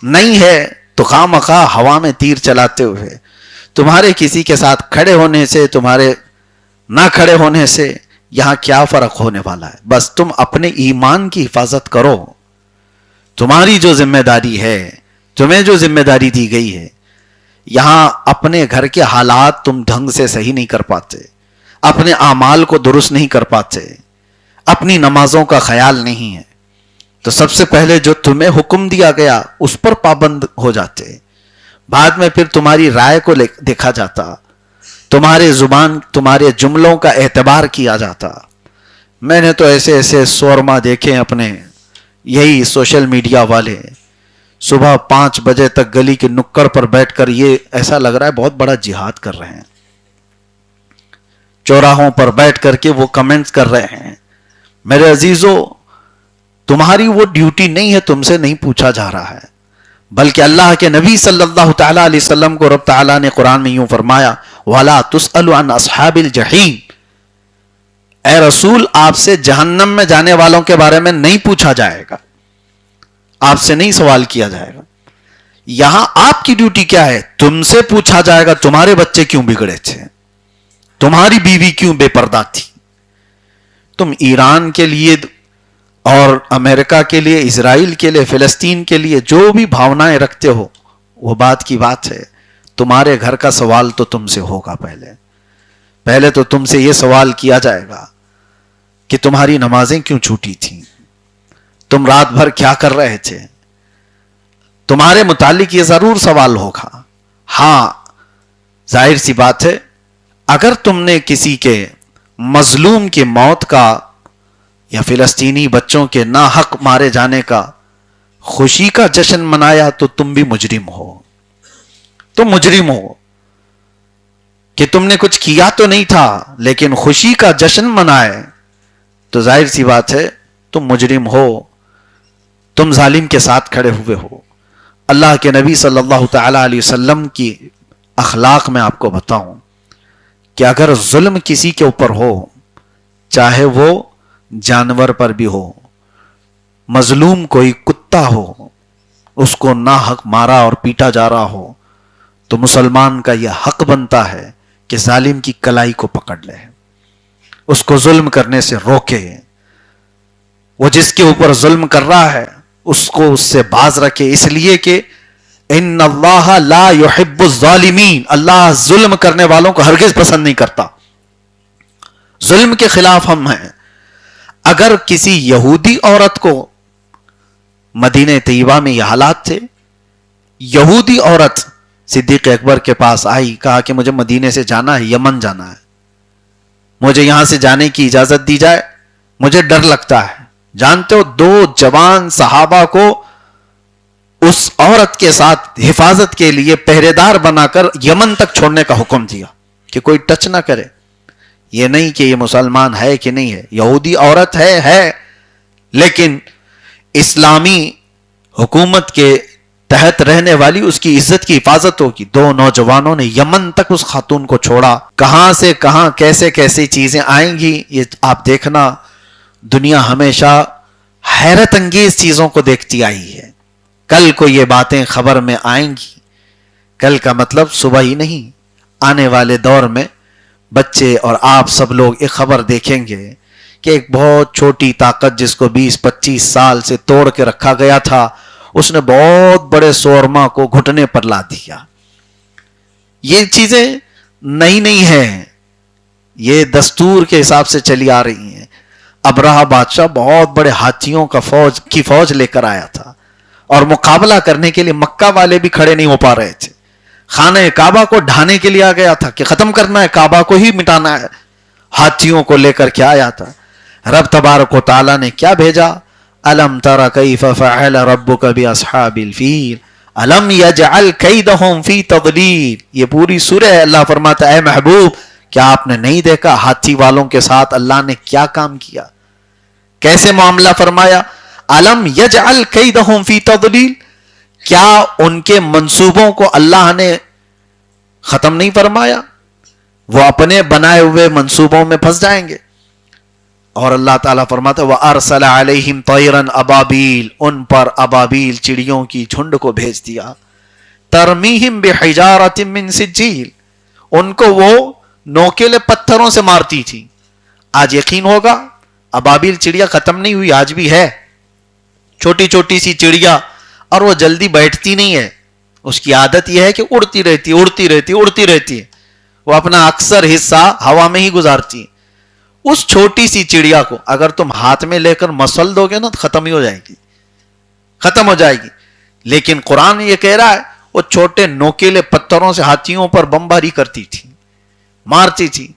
نہیں ہے تو خواہ مخواہ ہوا میں تیر چلاتے ہوئے تمہارے کسی کے ساتھ کھڑے ہونے سے تمہارے نہ کھڑے ہونے سے یہاں کیا فرق ہونے والا ہے؟ بس تم اپنے ایمان کی حفاظت کرو. تمہاری جو ذمہ داری ہے، تمہیں جو ذمہ داری دی گئی ہے، یہاں اپنے گھر کے حالات تم ڈھنگ سے صحیح نہیں کر پاتے، اپنے اعمال کو درست نہیں کر پاتے، اپنی نمازوں کا خیال نہیں ہے، تو سب سے پہلے جو تمہیں حکم دیا گیا اس پر پابند ہو جاتے. بعد میں پھر تمہاری رائے کو دیکھا جاتا، تمہارے زبان تمہارے جملوں کا اعتبار کیا جاتا. میں نے تو ایسے ایسے سورما دیکھے اپنے یہی سوشل میڈیا والے، صبح 5 بجے تک گلی کے نکڑ پر بیٹھ کر یہ ایسا لگ رہا ہے بہت بڑا جہاد کر رہے ہیں. چوراہوں پر بیٹھ کر کے وہ کمنٹس کر رہے ہیں. میرے عزیزو، تمہاری وہ ڈیوٹی نہیں ہے، تم سے نہیں پوچھا جا رہا ہے، بلکہ اللہ کے نبی صلی اللہ تعالی علیہ وسلم کو رب تعالیٰ نے قرآن میں یوں فرمایا وَلَا تُسْأَلُ عَنْ أَصْحَابِ الْجَحِيمِ، اے رسول آپ سے جہنم میں جانے والوں کے بارے میں نہیں پوچھا جائے گا، آپ سے نہیں سوال کیا جائے گا. یہاں آپ کی ڈیوٹی کیا ہے؟ تم سے پوچھا جائے گا تمہارے بچے کیوں بگڑے تھے، تمہاری بیوی کیوں بے پردہ تھی. تم ایران کے لیے اور امریکہ کے لیے، اسرائیل کے لیے، فلسطین کے لیے جو بھی بھاونائیں رکھتے ہو وہ بات کی بات ہے. تمہارے گھر کا سوال تو تم سے ہوگا. پہلے تو تم سے یہ سوال کیا جائے گا کہ تمہاری نمازیں کیوں چھوٹی تھیں، تم رات بھر کیا کر رہے تھے. تمہارے متعلق یہ ضرور سوال ہوگا. ہاں ظاہر سی بات ہے، اگر تم نے کسی کے مظلوم کی موت کا یا فلسطینی بچوں کے ناحق مارے جانے کا خوشی کا جشن منایا تو تم بھی مجرم ہو. تم مجرم ہو کہ تم نے کچھ کیا تو نہیں تھا لیکن خوشی کا جشن منائے تو ظاہر سی بات ہے تم مجرم ہو، تم ظالم کے ساتھ کھڑے ہوئے ہو. اللہ کے نبی صلی اللہ تعالی علیہ وسلم کی اخلاق میں آپ کو بتاؤں کہ اگر ظلم کسی کے اوپر ہو، چاہے وہ جانور پر بھی ہو، مظلوم کوئی کتا ہو، اس کو ناحق مارا اور پیٹا جا رہا ہو، تو مسلمان کا یہ حق بنتا ہے کہ ظالم کی کلائی کو پکڑ لے، اس کو ظلم کرنے سے روکے. وہ جس کے اوپر ظلم کر رہا ہے اس کو اس سے باز رکھے، اس لیے کہ ان اللہ لا يحب الظالمین، اللہ ظلم کرنے والوں کو ہرگز پسند نہیں کرتا. ظلم کے خلاف ہم ہیں. اگر کسی یہودی عورت کو، مدینہ طیبہ میں یہ حالات تھے، یہودی عورت صدیق اکبر کے پاس آئی، کہا کہ مجھے مدینے سے جانا ہے، یمن جانا ہے، مجھے یہاں سے جانے کی اجازت دی جائے، مجھے ڈر لگتا ہے. جانتے ہو 2 جوان صحابہ کو اس عورت کے ساتھ حفاظت کے لیے پہرے دار بنا کر یمن تک چھوڑنے کا حکم دیا کہ کوئی ٹچ نہ کرے. یہ نہیں کہ یہ مسلمان ہے کہ نہیں ہے، یہودی عورت ہے، لیکن اسلامی حکومت کے تحت رہنے والی، اس کی عزت کی حفاظت ہوگی. 2 نوجوانوں نے یمن تک اس خاتون کو چھوڑا. کہاں سے کہاں کیسے کیسے چیزیں آئیں گی یہ آپ دیکھنا. دنیا ہمیشہ حیرت انگیز چیزوں کو دیکھتی آئی ہے. کل کو یہ باتیں خبر میں آئیں گی. کل کا مطلب صبح ہی نہیں، آنے والے دور میں بچے اور آپ سب لوگ ایک خبر دیکھیں گے کہ ایک بہت چھوٹی طاقت جس کو 20-25 سال سے توڑ کے رکھا گیا تھا، اس نے بہت بڑے سورما کو گھٹنے پر لا دیا. یہ چیزیں نئی نہیں ہیں، یہ دستور کے حساب سے چلی آ رہی ہیں. ابرہہ بادشاہ بہت بڑے ہاتھیوں کا فوج لے کر آیا تھا اور مقابلہ کرنے کے لیے مکہ والے بھی کھڑے نہیں ہو پا رہے تھے. خانہ کعبہ کو ڈھانے کے لیے آ گیا تھا کہ ختم کرنا ہے، کعبہ کو ہی مٹانا ہے. ہاتھیوں کو لے کر کے آیا تھا. رب تبارک و تعالیٰ نے کیا بھیجا؟ الم تر کیف فعل ربک باصحاب الفیل الم یجعل کیدہم فی تضلیل. یہ پوری سورہ ہے. اللہ فرماتا ہے اے محبوب کیا آپ نے نہیں دیکھا ہاتھی والوں کے ساتھ اللہ نے کیا کام کیا، کیسے معاملہ فرمایا. الم یجعل کیدہم فی تضلیل، کیا ان کے منصوبوں کو اللہ نے ختم نہیں فرمایا؟ وہ اپنے بنائے ہوئے منصوبوں میں پھنس جائیں گے. اور اللہ تعالیٰ فرماتا ہے وَأَرْسَلَ عَلَيْهِمْ طَيْرًا أَبَابِيلَ، ان پر ابابیل چڑیوں کی جھنڈ کو بھیج دیا. تَرْمِيهِمْ بِحِجَارَةٍ مِّن سِجِّيلٍ، ان کو وہ نوکیلے پتھروں سے مارتی تھی. آج یقین ہوگا ابابیل چڑیا ختم نہیں ہوئی, آج بھی ہے چھوٹی چھوٹی سی چڑیا, اور وہ جلدی بیٹھتی نہیں ہے. اس کی عادت یہ ہے کہ اڑتی رہتی اڑتی رہتی اڑتی رہتی ہے. وہ اپنا اکثر حصہ ہوا میں ہی گزارتی ہے. اس چھوٹی سی چڑیا کو اگر تم ہاتھ میں لے کر مسل دو گے نا تو ختم ہی ہو جائے گی, ختم ہو جائے گی. لیکن قرآن یہ کہہ رہا ہے وہ چھوٹے نوکیلے پتھروں سے ہاتھیوں پر بمباری کرتی تھی, مارتی تھی.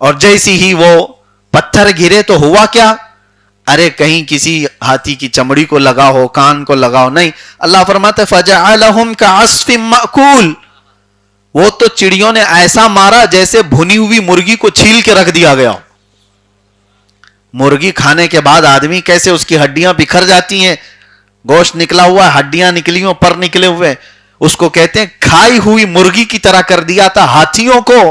اور جیسی ہی وہ پتھر گرے تو ہوا کیا, ارے کہیں کسی ہاتھی کی چمڑی کو لگا ہو, کان کو لگا ہو, نہیں. اللہ فرماتا ہے فَجَعَلَهُمْ كَعَصْفٍ مَأْكُولٍ, وہ تو چڑیوں نے ایسا مارا جیسے بھنی ہوئی مرغی کو چھیل کے رکھ دیا گیا. مرغی کھانے کے بعد آدمی کیسے اس کی ہڈیاں بکھر جاتی ہیں, گوشت نکلا ہوا, ہڈیاں نکلی ہوں, پر نکلے ہوئے, اس کو کہتے ہیں کھائی ہوئی مرغی کی طرح کر دیا تھا ہاتھیوں کو.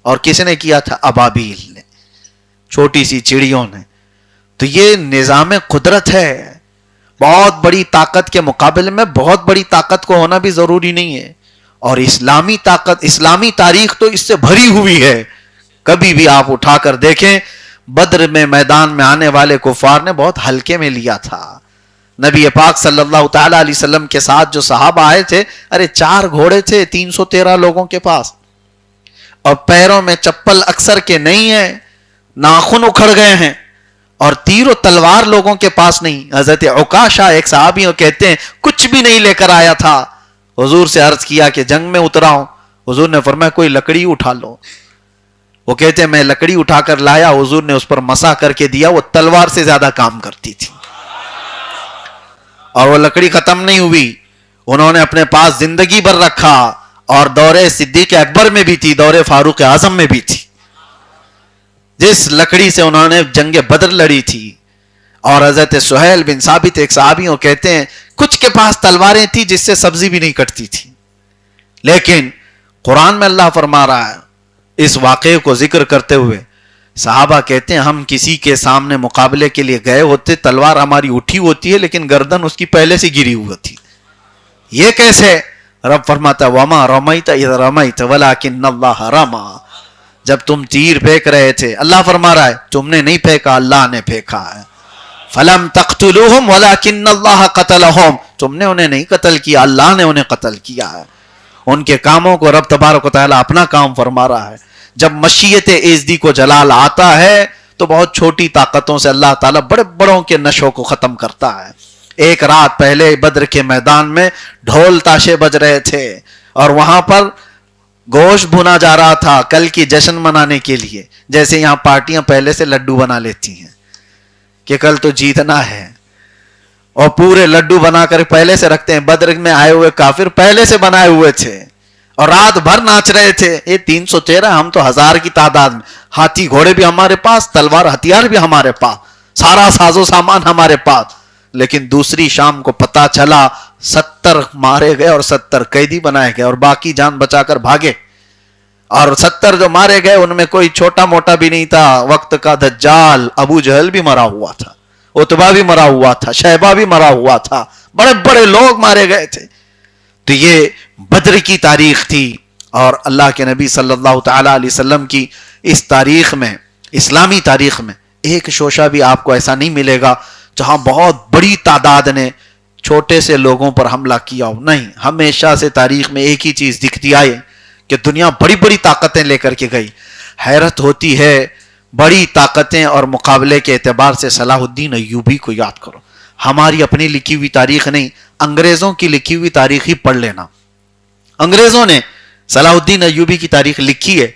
اور کس نے کیا تھا؟ ابابیل نے, چھوٹی سی چڑیوں نے. تو یہ نظام قدرت ہے. بہت بڑی طاقت کے مقابلے میں بہت بڑی طاقت کو ہونا بھی ضروری نہیں ہے. اور اسلامی طاقت, اسلامی تاریخ تو اس سے بھری ہوئی ہے. کبھی بھی آپ اٹھا کر دیکھیں, بدر میں میدان میں آنے والے کفار نے بہت ہلکے میں لیا تھا. نبی پاک صلی اللہ تعالی علیہ وسلم کے ساتھ جو صحابہ آئے تھے, ارے 4 گھوڑے تھے 313 لوگوں کے پاس, اور پیروں میں چپل اکثر کے نہیں ہیں, ناخن اکھڑ گئے ہیں, اور تیر و تلوار لوگوں کے پاس نہیں. حضرت عکاشہ ایک صحابی کہتے ہیں کچھ بھی نہیں لے کر آیا تھا. حضور سے عرض کیا کہ جنگ میں اترا ہوں. حضور نے فرمایا کوئی لکڑی اٹھا لو. وہ کہتے ہیں میں لکڑی اٹھا کر لایا, حضور نے اس پر مسا کر کے دیا, وہ تلوار سے زیادہ کام کرتی تھی. اور وہ لکڑی ختم نہیں ہوئی, انہوں نے اپنے پاس زندگی بھر رکھا, اور دور صدیق اکبر میں بھی تھی, دور فاروق اعظم میں بھی تھی. جس لکڑی سے انہوں نے جنگ بدر لڑی تھی. اور حضرت سہیل بن ثابت ایک صحابی کہتے ہیں کچھ کے پاس تلواریں تھی جس سے سبزی بھی نہیں کٹتی تھی. لیکن قرآن میں اللہ فرما رہا ہے اس واقعے کو ذکر کرتے ہوئے, صحابہ کہتے ہیں ہم کسی کے سامنے مقابلے کے لیے گئے ہوتے, تلوار ہماری اٹھی ہوتی ہے لیکن گردن اس کی پہلے سے گری ہوئی تھی. یہ کیسے؟ رب فرماتا وما رمیت اذ رمیت ولکن اللہ رمی, جب تم تیر پھینک رہے تھے, اللہ فرما رہا ہے تم نے نہیں پھینکا, اللہ نے پھینکا ہے. فلم تقتلوہم ولکن اللہ قتلہم, تم نے انہیں نہیں قتل کیا, اللہ نے انہیں قتل کیا ہے. ان کے کاموں کو رب تبارک و تعالیٰ اپنا کام فرما رہا ہے. جب مشیت ایزدی کو جلال آتا ہے تو بہت چھوٹی طاقتوں سے اللہ تعالیٰ بڑے بڑوں کے نشوں کو ختم کرتا ہے. ایک رات پہلے بدر کے میدان میں ڈھول تاشے بج رہے تھے, اور وہاں پر گوشت بھنا جا رہا تھا کل کی جشن منانے کے لیے. جیسے یہاں پارٹیاں پہلے سے لڈو بنا لیتی ہیں کہ کل تو جیتنا ہے, اور پورے لڈو بنا کر پہلے سے رکھتے ہیں. بدر میں آئے ہوئے کافر پہلے سے بنائے ہوئے تھے, اور رات بھر ناچ رہے تھے. یہ 313, ہم تو 1000 کی تعداد میں, ہاتھی گھوڑے بھی ہمارے پاس, تلوار ہتھیار بھی ہمارے پاس, سارا ساز و سامان ہمارے پاس. لیکن دوسری شام کو پتا چلا 70 مارے گئے اور 70 قیدی بنائے گئے, اور باقی جان بچا کر بھاگے. اور 70 جو مارے گئے ان میں کوئی چھوٹا موٹا بھی نہیں تھا. وقت کا دجال ابو جہل بھی مرا ہوا تھا, عتبہ بھی مرا ہوا تھا, شیبہ بھی مرا ہوا تھا, بڑے بڑے لوگ مارے گئے تھے. تو یہ بدر کی تاریخ تھی. اور اللہ کے نبی صلی اللہ تعالی علیہ وسلم کی اس تاریخ میں, اسلامی تاریخ میں, ایک شوشہ بھی آپ کو ایسا نہیں ملے گا جہاں بہت بڑی تعداد نے چھوٹے سے لوگوں پر حملہ کیا ہو. نہیں, ہمیشہ سے تاریخ میں ایک ہی چیز دکھتی آئے کہ دنیا بڑی بڑی طاقتیں لے کر کے گئی. حیرت ہوتی ہے, بڑی طاقتیں اور مقابلے کے اعتبار سے صلاح الدین ایوبی کو یاد کرو. ہماری اپنی لکھی ہوئی تاریخ نہیں, انگریزوں کی لکھی ہوئی تاریخ ہی پڑھ لینا. انگریزوں نے صلاح الدین ایوبی کی تاریخ لکھی ہے,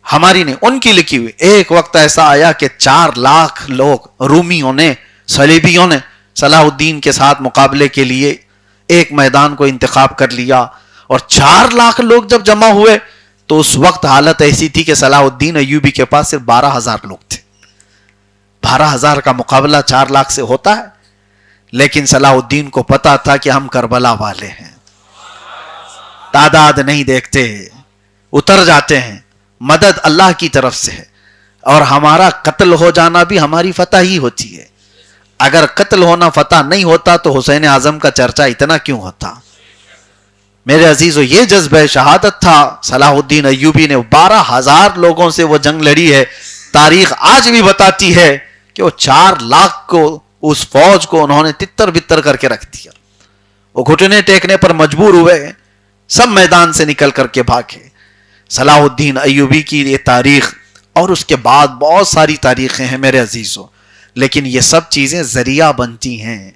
ہماری نہیں, ان کی لکھی ہوئی. ایک وقت ایسا آیا کہ 4 لاکھ لوگ رومیوں نے, صلیبیوں نے صلاح الدین کے ساتھ مقابلے کے لیے ایک میدان کو انتخاب کر لیا. اور 4 لاکھ لوگ جب جمع ہوئے تو اس وقت حالت ایسی تھی کہ صلاح الدین ایوبی کے پاس صرف 12,000 لوگ تھے. 12,000 کا مقابلہ 4 لاکھ سے ہوتا ہے. لیکن صلاح الدین کو پتا تھا کہ ہم کربلا والے ہیں, تعداد نہیں دیکھتے, اتر جاتے ہیں, مدد اللہ کی طرف سے ہے, اور ہمارا قتل ہو جانا بھی ہماری فتح ہی ہوتی ہے. اگر قتل ہونا فتح نہیں ہوتا تو حسین اعظم کا چرچا اتنا کیوں ہوتا. میرے عزیزو یہ جذبہ شہادت تھا صلاح الدین ایوبی نے. 12,000 لوگوں سے وہ جنگ لڑی ہے. تاریخ آج بھی بتاتی ہے کہ وہ 4 لاکھ کو اس فوج کو انہوں نے تتر بتر کر کے رکھ دیا. وہ گھٹنے ٹیکنے پر مجبور ہوئے, سب میدان سے نکل کر کے بھاگے. صلاح الدین ایوبی کی یہ تاریخ اور اس کے بعد بہت ساری تاریخیں ہیں میرے عزیزو, لیکن یہ سب چیزیں ذریعہ بنتی ہیں,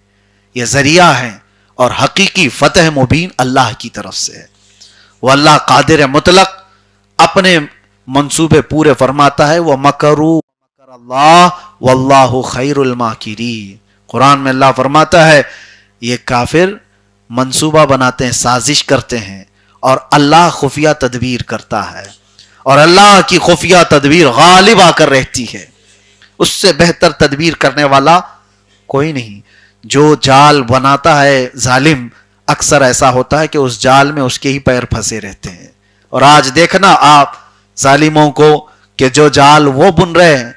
یہ ذریعہ ہیں, اور حقیقی فتح مبین اللہ کی طرف سے ہے. وہ اللہ قادر مطلق اپنے منصوبے پورے فرماتا ہے. وہ مکروا مکر اللہ واللہ خیر الماکرین. قرآن میں اللہ فرماتا ہے یہ کافر منصوبہ بناتے ہیں, سازش کرتے ہیں, اور اللہ خفیہ تدبیر کرتا ہے, اور اللہ کی خفیہ تدبیر غالب آ کر رہتی ہے. اس سے بہتر تدبیر کرنے والا کوئی نہیں. جو جال بناتا ہے ظالم, اکثر ایسا ہوتا ہے کہ اس جال میں اس کے ہی پیر پھنسے رہتے ہیں. اور آج دیکھنا آپ ظالموں کو کہ جو جال وہ بن رہے ہیں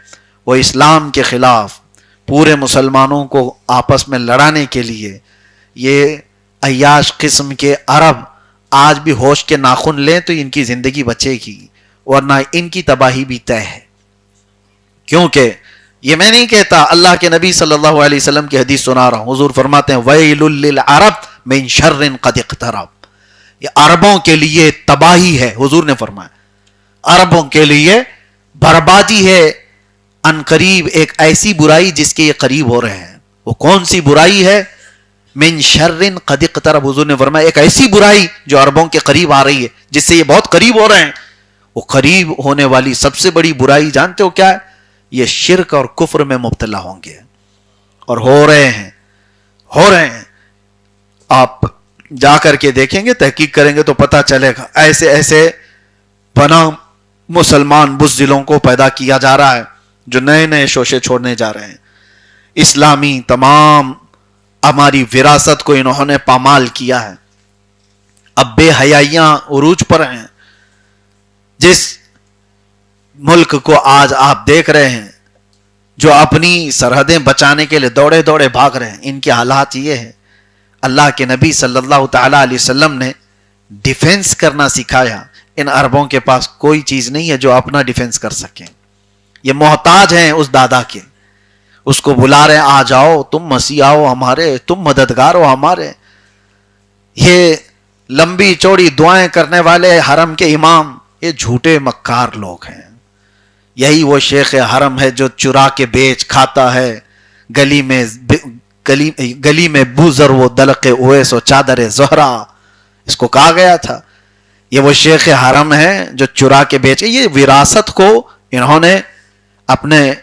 وہ اسلام کے خلاف, پورے مسلمانوں کو آپس میں لڑانے کے لیے. یہ عیاش قسم کے عرب آج بھی ہوش کے ناخن لیں تو ان کی زندگی بچے گی, ورنہ ان کی تباہی بھی طے ہے. کیونکہ یہ میں نہیں کہتا, اللہ کے نبی صلی اللہ علیہ وسلم کی حدیث سنا رہا ہوں. حضور فرماتے ہیں وَيْلٌ لِلْعَرَبْ مِنْ شَرٍ قَدْ اقْتَرَبَ. یہ عربوں کے لیے تباہی ہے. حضور نے فرمایا عربوں کے لیے بربادی ہے ان قریب, ایک ایسی برائی جس کے یہ قریب ہو رہے ہیں. وہ کون سی برائی ہے؟ من شر قد اقترب. حضور نے فرمایا ایک ایسی برائی جو عربوں کے قریب آ رہی ہے, جس سے یہ بہت قریب ہو رہے ہیں. وہ قریب ہونے والی سب سے بڑی برائی جانتے ہو کیا ہے؟ یہ شرک اور کفر میں مبتلا ہوں گے, اور ہو رہے ہیں. آپ جا کر کے دیکھیں گے, تحقیق کریں گے تو پتہ چلے گا. ایسے بنا مسلمان بزدلوں کو پیدا کیا جا رہا ہے جو نئے نئے شوشے چھوڑنے جا رہے ہیں. اسلامی تمام ہماری وراثت کو انہوں نے پامال کیا ہے. اب بے حیائیاں عروج پر ہیں. جس ملک کو آج آپ دیکھ رہے ہیں جو اپنی سرحدیں بچانے کے لیے دوڑے دوڑے بھاگ رہے ہیں, ان کے حالات یہ ہیں. اللہ کے نبی صلی اللہ تعالی علیہ وسلم نے ڈیفنس کرنا سکھایا. ان عربوں کے پاس کوئی چیز نہیں ہے جو اپنا ڈیفنس کر سکیں. یہ محتاج ہیں اس دادا کے. اس کو بلا رہے ہیں آ جاؤ, تم مسیح آؤ ہمارے, تم مددگار ہو ہمارے. یہ لمبی چوڑی دعائیں کرنے والے حرم کے امام یہ جھوٹے مکار لوگ ہیں. یہی وہ شیخ حرم ہے جو چرا کے بیچ کھاتا ہے. گلی میں بوزر وہ دلق اویس و چادر زہرا, اس کو کہا گیا تھا. یہ وہ شیخ حرم ہے جو چرا کے بیچ. یہ وراثت کو انہوں نے اپنے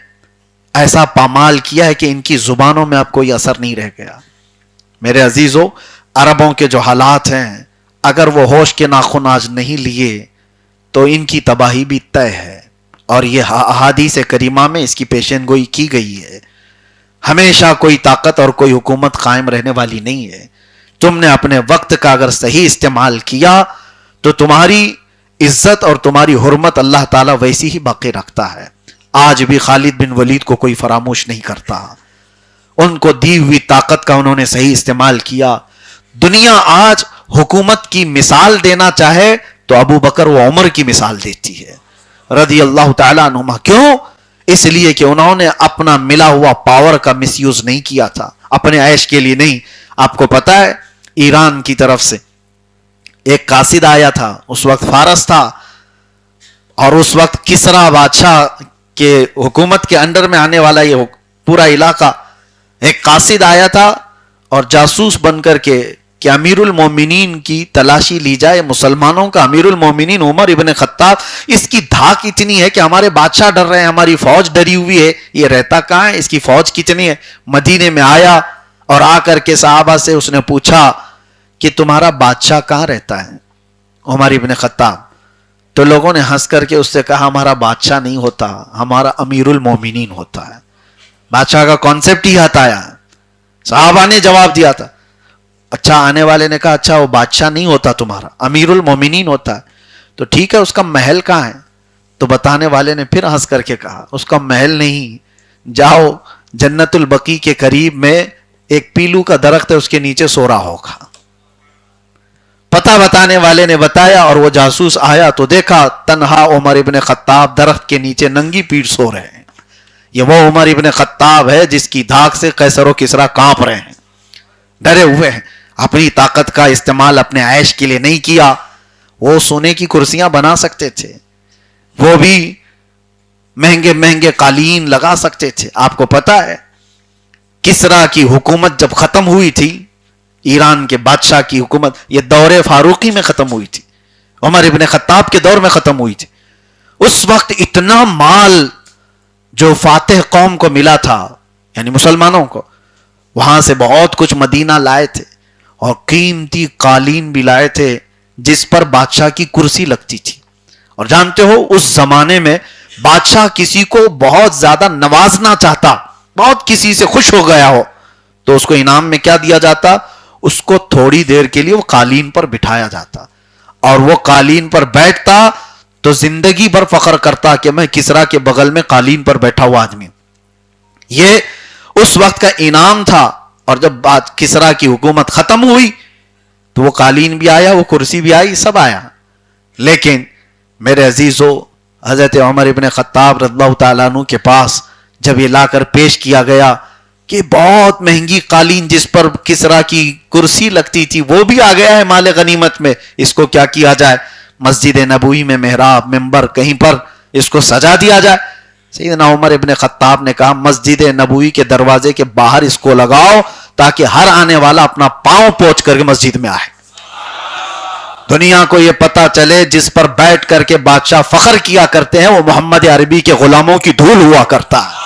ایسا پامال کیا ہے کہ ان کی زبانوں میں اب کوئی اثر نہیں رہ گیا. میرے عزیزو, عربوں کے جو حالات ہیں, اگر وہ ہوش کے ناخن آج نہیں لیے تو ان کی تباہی بھی طے ہے. اور یہ احادیث کریمہ میں اس کی پیشن گوئی کی گئی ہے. ہمیشہ کوئی طاقت اور کوئی حکومت قائم رہنے والی نہیں ہے. تم نے اپنے وقت کا اگر صحیح استعمال کیا تو تمہاری عزت اور تمہاری حرمت اللہ تعالیٰ ویسی ہی باقی رکھتا ہے. آج بھی خالد بن ولید کو کوئی فراموش نہیں کرتا. ان کو دی ہوئی طاقت کا انہوں نے صحیح استعمال کیا. دنیا آج حکومت کی مثال دینا چاہے تو ابو بکر و عمر کی مثال دیتی ہے رضی اللہ تعالیٰ عنہما. کیوں؟ اس لیے کہ انہوں نے اپنا ملا ہوا پاور کا مس یوز نہیں کیا تھا, اپنے عیش کے لیے نہیں. آپ کو پتا ہے ایران کی طرف سے ایک قاصد آیا تھا, اس وقت فارس تھا, اور اس وقت کسرا بادشاہ کے حکومت کے انڈر میں آنے والا یہ پورا علاقہ. ایک قاصد آیا تھا اور جاسوس بن کر کے کہ امیر المومنین کی تلاشی لی جائے, مسلمانوں کا امیر المومنین عمر ابن خطاب, اس کی دھاک اتنی ہے کہ ہمارے بادشاہ ڈر رہے ہیں, ہماری فوج ڈری ہوئی ہے, یہ رہتا کہاں ہے, اس کی فوج کتنی ہے. مدینے میں آیا اور آ کر کے صحابہ سے اس نے پوچھا کہ تمہارا بادشاہ کہاں رہتا ہے, عمر ابن خطاب. تو لوگوں نے ہنس کر کے اس سے کہا ہمارا بادشاہ نہیں ہوتا, ہمارا امیر المومنین ہوتا ہے. بادشاہ کا کانسیپٹ ہی ہٹایا. صحابہ نے جواب دیا تھا. اچھا, آنے والے نے کہا اچھا وہ بادشاہ نہیں ہوتا تمہارا, امیر المومنین ہوتا ہے. تو ٹھیک ہے, اس کا محل کہاں ہے؟ تو بتانے والے نے پھر ہنس کر کے کہا اس کا محل نہیں, جاؤ جنت البقیع کے قریب میں ایک پیلو کا درخت ہے, اس کے نیچے سو رہا ہوگا. پتہ بتانے والے نے بتایا اور وہ جاسوس آیا تو دیکھا تنہا عمر ابن خطاب درخت کے نیچے ننگی پیٹھ سو رہے ہیں. یہ وہ عمر ابن خطاب ہے جس کی دھاک سے قیصر و کسریٰ کانپ رہے ہیں, ڈرے ہوئے ہیں. اپنی طاقت کا استعمال اپنے عیش کے لیے نہیں کیا. وہ سونے کی کرسیاں بنا سکتے تھے, وہ بھی مہنگے مہنگے قالین لگا سکتے تھے. آپ کو پتا ہے کسریٰ کی حکومت جب ختم ہوئی تھی, ایران کے بادشاہ کی حکومت, یہ دور فاروقی میں ختم ہوئی تھی, عمر ابن خطاب کے دور میں ختم ہوئی تھی. اس وقت اتنا مال جو فاتح قوم کو ملا تھا, یعنی مسلمانوں کو, وہاں سے بہت کچھ مدینہ لائے تھے اور قیمتی قالین بھی لائے تھے جس پر بادشاہ کی کرسی لگتی تھی. اور جانتے ہو اس زمانے میں بادشاہ کسی کو بہت زیادہ نوازنا چاہتا, بہت کسی سے خوش ہو گیا ہو, تو اس کو انعام میں کیا دیا جاتا, اس کو تھوڑی دیر کے لیے وہ قالین پر بٹھایا جاتا, اور وہ قالین پر بیٹھتا تو زندگی بھر فخر کرتا کہ میں کسریٰ کے بغل میں قالین پر بیٹھا ہوا آدمی. یہ اس وقت کا انعام تھا. اور جب کسریٰ کی حکومت ختم ہوئی تو وہ قالین بھی آیا, وہ کرسی بھی آئی, سب آیا. لیکن میرے عزیزو, حضرت عمر ابن خطاب رضی اللہ تعالیٰ عنہ کے پاس جب یہ لا کر پیش کیا گیا کہ بہت مہنگی قالین جس پر کسریٰ کی کرسی لگتی تھی وہ بھی آ گیا ہے مال غنیمت میں, اس کو کیا کیا جائے, مسجد نبوی میں محراب ممبر کہیں پر اس کو سجا دیا جائے. سیدنا عمر ابن خطاب نے کہا مسجد نبوی کے دروازے کے باہر اس کو لگاؤ تاکہ ہر آنے والا اپنا پاؤں پوچھ کر کے مسجد میں آئے, دنیا کو یہ پتا چلے جس پر بیٹھ کر کے بادشاہ فخر کیا کرتے ہیں وہ محمد عربی کے غلاموں کی دھول ہوا کرتا ہے.